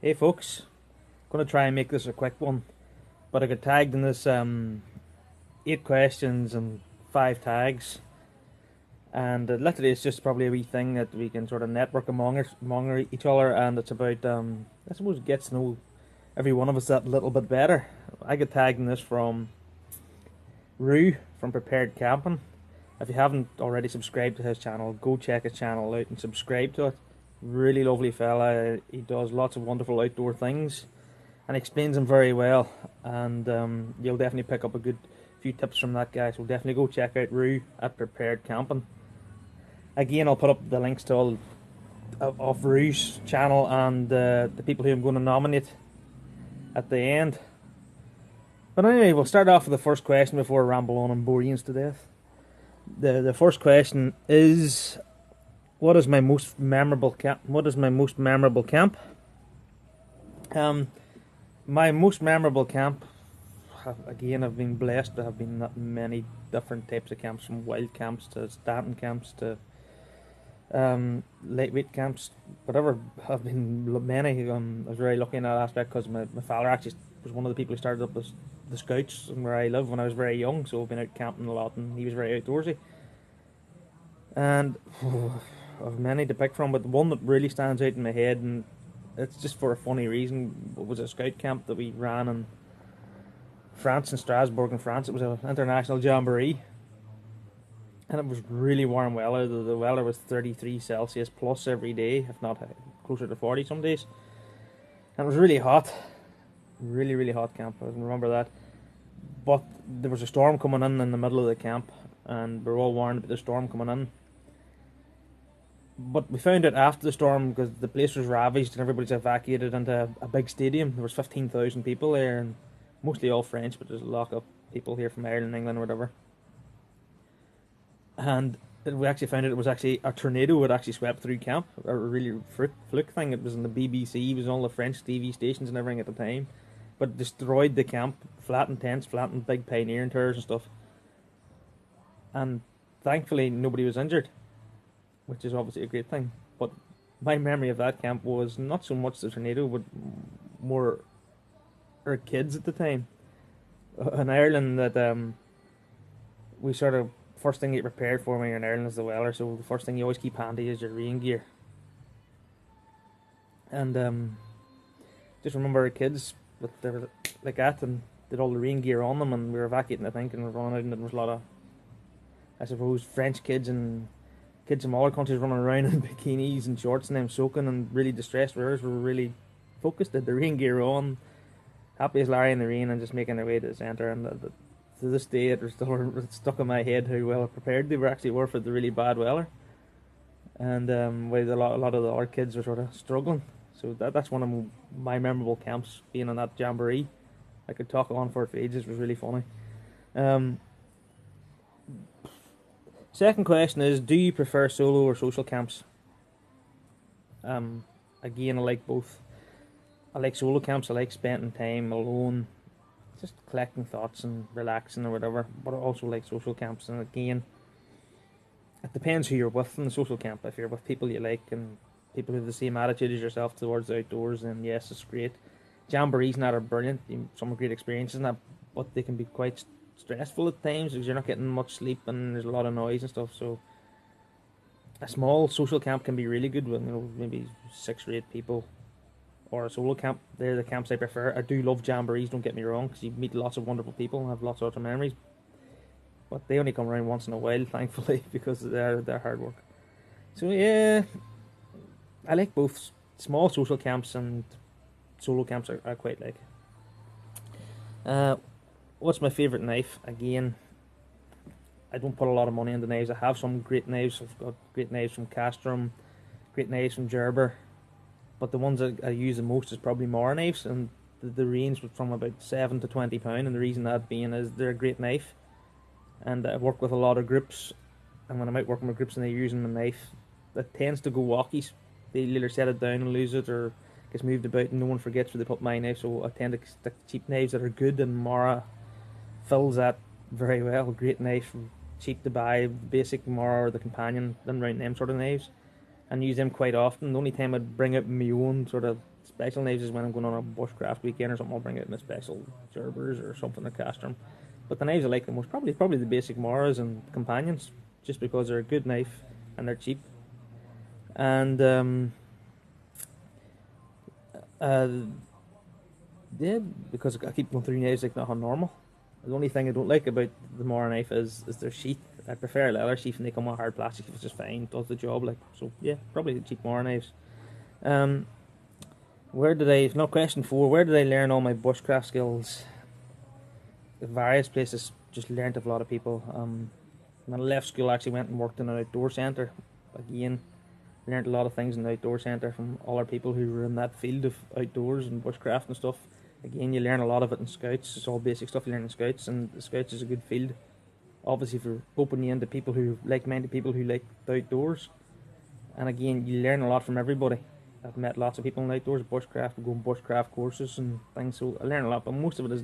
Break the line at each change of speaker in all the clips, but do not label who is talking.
Hey folks, gonna try and make this a quick one, but I got tagged in this 8 questions and 5 tags, and literally it's just probably a wee thing that we can sort of network among each other, and it's about I suppose get to know every one of us that little bit better. I got tagged in this from Rue from Prepared Camping. If you haven't already subscribed to his channel, go check his channel out and subscribe to it. Really lovely fella. He does lots of wonderful outdoor things and explains them very well. And you'll definitely pick up a good few tips from that guy. So definitely go check out Rue at Prepared Camping. Again, I'll put up the links to all of Rue's channel and the people who I'm going to nominate at the end. But anyway, we'll start off with the first question before I ramble on and bore you to death. The first question is, what is my most memorable camp? What is my most memorable camp? My most memorable camp. Again, I've been blessed to have been at many different types of camps, from wild camps to standing camps to lightweight camps, whatever. I've been many. I was very lucky in that aspect because my father actually was one of the people who started up the Scouts where I live when I was very young, so I've been out camping a lot, and he was very outdoorsy. And I've many to pick from, but the one that really stands out in my head, and it's just for a funny reason, it was a Scout camp that we ran in France, in Strasbourg in France. It was an international jamboree, and it was really warm weather. The weather was 33 Celsius plus every day, if not closer to 40 some days. And it was really hot, really hot camp. I remember that. But there was a storm coming in the middle of the camp, and we were all warned about the storm coming in. But we found out after the storm, because the place was ravaged and everybody's evacuated into a big stadium. There was 15,000 people there, and mostly all French, but there's a lot of people here from Ireland, England, or whatever. And we actually found out it was actually a tornado had actually swept through camp. A really fluke thing. It was in the BBC, it was on all the French TV stations and everything at the time. But it destroyed the camp, flattened tents, flattened big pioneering towers and stuff. And thankfully nobody was injured, which is obviously a great thing. But my memory of that camp was not so much the tornado, but more our kids at the time. In Ireland, that we sort of, first thing you get prepared for when you're in Ireland is the weather, so the first thing you always keep handy is your rain gear. And just remember our kids, they were like that, and did all the rain gear on them, and we were evacuating, I think, and we were running out, and there was a lot of, I suppose, French kids and kids from all countries running around in bikinis and shorts and them soaking and really distressed. Whereas we were really focused, had the rain gear on, happy as Larry in the rain, and just making their way to the centre. And to this day, it's stuck in my head how well prepared they actually were for the really bad weather. And with a lot of the other kids were sort of struggling. So that's one of my memorable camps, being on that jamboree. I could talk on for ages. It was really funny. Second question is, do you prefer solo or social camps? Again, I like both. I like solo camps. I like spending time alone, just collecting thoughts and relaxing or whatever. But I also like social camps. And again, it depends who you're with in the social camp. If you're with people you like and people who have the same attitude as yourself towards the outdoors, then yes, it's great. Jamborees and that are brilliant. Some great experiences and that, but they can be quite stressful at times because you're not getting much sleep and there's a lot of noise and stuff. So a small social camp can be really good with, maybe 6 or 8 people, or a solo camp. They're the camps I prefer. I do love jamborees, don't get me wrong, because you meet lots of wonderful people and have lots of memories, but they only come around once in a while, thankfully, because they're hard work. So yeah, I like both small social camps and solo camps. I quite like. What's my favourite knife? Again, I don't put a lot of money into knives. I have some great knives. I've got great knives from Castrum, great knives from Gerber, but the ones that I use the most is probably Mora knives, and the range was from about £7 to £20, and the reason that being is they're a great knife, and I've worked with a lot of groups, and when I'm out working with groups and they're using the knife, that tends to go walkies. They either set it down and lose it, or gets moved about and no one forgets where they put my knife, so I tend to stick to cheap knives that are good, and Mora fills that very well. Great knife, cheap to buy, basic Mora or the Companion, then round them sort of knives, and use them quite often. The only time I'd bring out my own sort of Special knives is when I'm going on a bushcraft weekend or something. I'll bring out my special gerbers or something to cast them. But the knives I like the most, probably the basic Moras and Companions, just because they're a good knife and they're cheap. And uh, yeah, because I keep going through knives like nothing normal. The only thing I don't like about the Mora knife is their sheath. I prefer a leather sheath, and they come with hard plastic. It's just fine, does the job. Like, so, yeah, probably the cheap Mora knives. Where did I? No, question 4. Where did I learn all my bushcraft skills? Various places. Just learned of a lot of people. When I left school, I actually went and worked in an outdoor centre. Again, learned a lot of things in the outdoor centre from other people who were in that field of outdoors and bushcraft and stuff. Again, you learn a lot of it in Scouts. It's all basic stuff you learn in Scouts, and the Scouts is a good field. Obviously, for opening you into people who like-minded people who like the outdoors. And again, you learn a lot from everybody. I've met lots of people in the outdoors, bushcraft, going bushcraft courses and things, so I learn a lot, but most of it is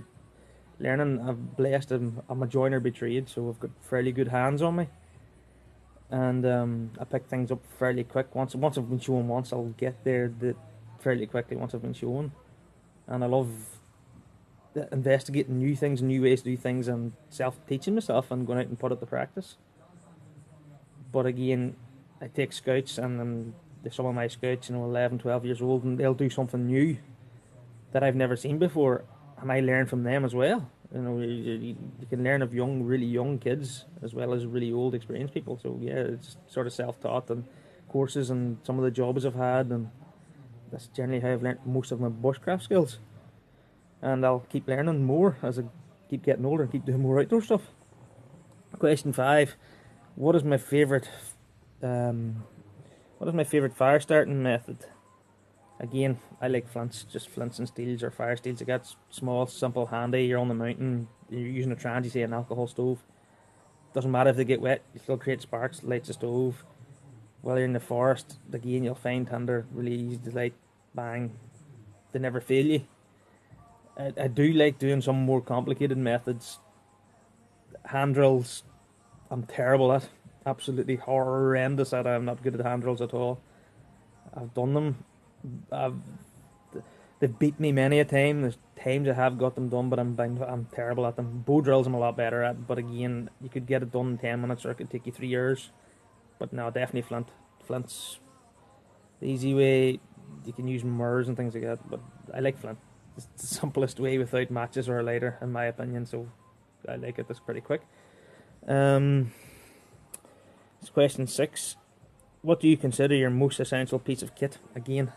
learning. I'm blessed, I'm a joiner by trade, so I've got fairly good hands on me. And I pick things up fairly quick. Once I've been shown once, I'll get there fairly quickly once I've been shown. And I love investigating new things, new ways to do things, and self-teaching myself and going out and put it to practice. But again, I take Scouts, and some of my Scouts, 11, 12 years old, and they'll do something new that I've never seen before, and I learn from them as well. You can learn of really young kids as well as really old, experienced people. So yeah, it's sort of self-taught and courses and some of the jobs I've had, and that's generally how I've learned most of my bushcraft skills. And I'll keep learning more as I keep getting older and keep doing more outdoor stuff. Question 5: What is my favourite fire starting method? Again, I like flints, just flints and steels or fire steels. It's small, simple, handy. You're on the mountain, you're using a trans, say an alcohol stove. Doesn't matter if they get wet, you still create sparks, lights a stove. While you're in the forest, again, you'll find they're really easy to light, bang. They never fail you. I do like doing some more complicated methods. Hand drills, I'm terrible at. Absolutely horrendous at it. I'm not good at hand drills at all. I've done them. They've beat me many a time. There's times I have got them done, but I'm terrible at them. Bow drills I'm a lot better at, but again, you could get it done in 10 minutes, or it could take you 3 years. But no, definitely flints. The easy way, you can use mirrors and things like that, but I like flint. It's the simplest way without matches or a lighter, in my opinion, so I like it. That's pretty quick. It's question 6. What do you consider your most essential piece of kit? Again,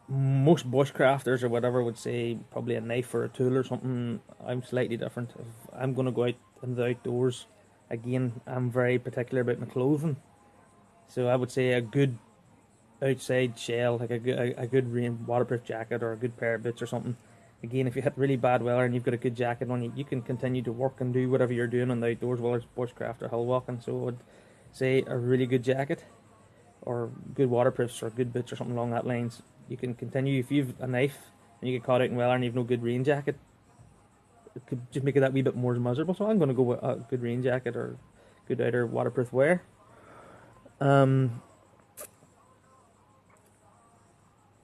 most bushcrafters or whatever would say probably a knife or a tool or something. I'm slightly different. If I'm going to go out in the outdoors, again, I'm very particular about my clothing. So I would say a good outside shell, like a good rain waterproof jacket or a good pair of boots or something. Again, if you hit really bad weather and you've got a good jacket on, you can continue to work and do whatever you're doing in the outdoors, whether it's bushcraft or hill walking. So I would say a really good jacket or good waterproofs or good boots or something along that lines. You can continue. If you've a knife and you get caught out in weather and you've no good rain jacket, it could just make it that wee bit more miserable. So I'm going to go with a good rain jacket or good outer waterproof wear.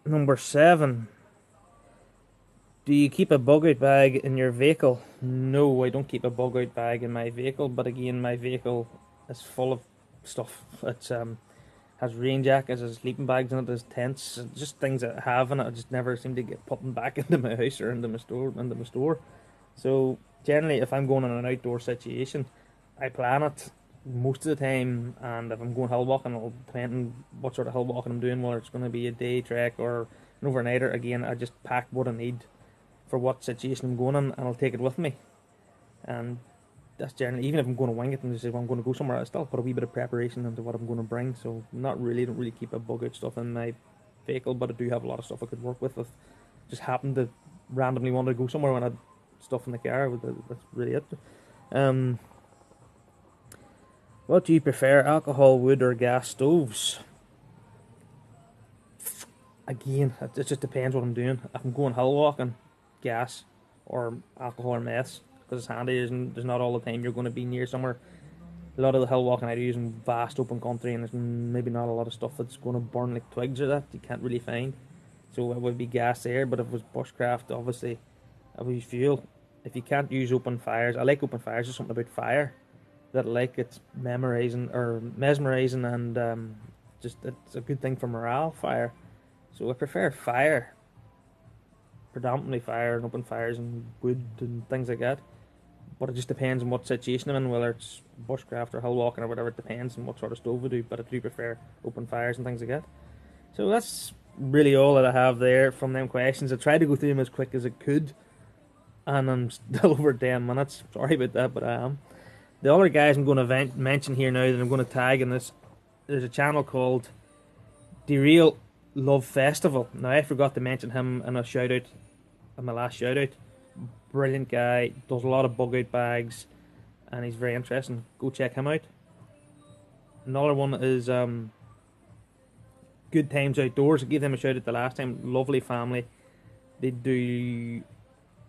Number 7. Do you keep a bug out bag in your vehicle? No, I don't keep a bug out bag in my vehicle, but again, my vehicle is full of stuff. It's has rain jackets, has sleeping bags in it, has tents, just things that I have in it. I just never seem to get put them back into my house or into my store. So generally, if I'm going in an outdoor situation, I plan it most of the time, and if I'm going hill walking, it'll depend on what sort of hill walking I'm doing, whether it's going to be a day trek or an overnighter. Again, I just pack what I need for what situation I'm going in, and I'll take it with me. And that's generally, even if I'm going to wing it and just say, well, I'm going to go somewhere, I still put a wee bit of preparation into what I'm going to bring. So don't really keep a bug out stuff in my vehicle, but I do have a lot of stuff I could work with. If just happened to randomly want to go somewhere when I had stuff in the car, that's really it. What do you prefer, alcohol, wood, or gas stoves? Again, it just depends what I'm doing. If I'm going hill walking, gas or alcohol or meths, because it's handy. There's not all the time you're going to be near somewhere A lot of the hill walking I do is in vast open country, and there's maybe not a lot of stuff that's going to burn like twigs or that you can't really find. So it would be gas there, but if it was bushcraft, obviously it would be fuel. If you can't use open fires, I like open fires. There's something about fire that I like. It's mesmerizing, and just it's a good thing for morale. Fire, so I prefer fire, predominantly fire and open fires and wood and things like that. But it just depends on what situation I'm in, whether it's bushcraft or hill walking or whatever. It depends on what sort of stove we do, but I do prefer open fires and things like that. So that's really all that I have there from them questions. I tried to go through them as quick as I could, and I'm still over 10 minutes. Sorry about that, but I am. The other guys I'm going to mention here now that I'm going to tag in this, there's a channel called Derail Love Festival. Now, I forgot to mention him in a shout out, in my last shout out. Brilliant guy, does a lot of bug out bags, and he's very interesting. Go check him out. Another one is Good Times Outdoors. I gave them a shout out the last time. Lovely family. They do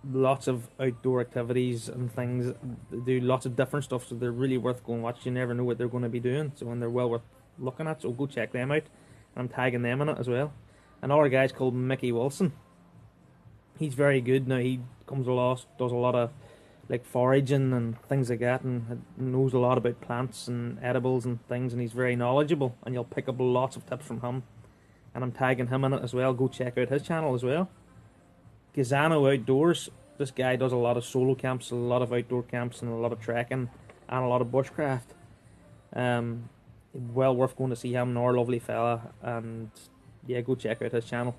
lots of outdoor activities and things. They do lots of different stuff, so they're really worth going watch. You never know what they're going to be doing, so when they're well worth looking at. So go check them out. I'm tagging them in it as well. Another guy's called Mickey Wilson. He's very good. Now he comes along, does a lot of like foraging and things like that, and knows a lot about plants and edibles and things, and he's very knowledgeable, and you'll pick up lots of tips from him. And I'm tagging him in it as well. Go check out his channel as well. Gizano Outdoors. This guy does a lot of solo camps, a lot of outdoor camps, and a lot of trekking, and a lot of bushcraft. Well worth going to see him. Another lovely fella, and yeah, go check out his channel.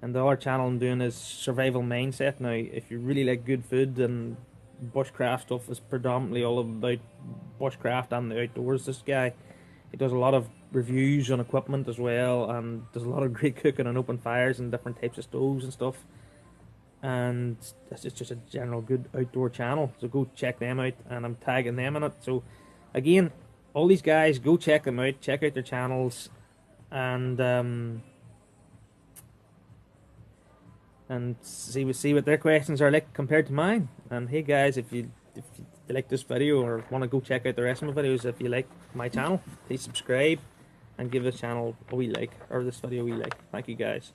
And the other channel I'm doing is Survival Mindset. Now, if you really like good food, and bushcraft stuff is predominantly all about bushcraft and the outdoors. This guy, he does a lot of reviews on equipment as well, and does a lot of great cooking on open fires and different types of stoves and stuff. And it's just a general good outdoor channel, so go check them out, and I'm tagging them in it. So again, all these guys, go check them out, check out their channels, and see what their questions are like compared to mine. And hey guys, if you like this video or want to go check out the rest of my videos, if you like my channel, please subscribe and give this channel a wee like, or this video a wee like. Thank you guys.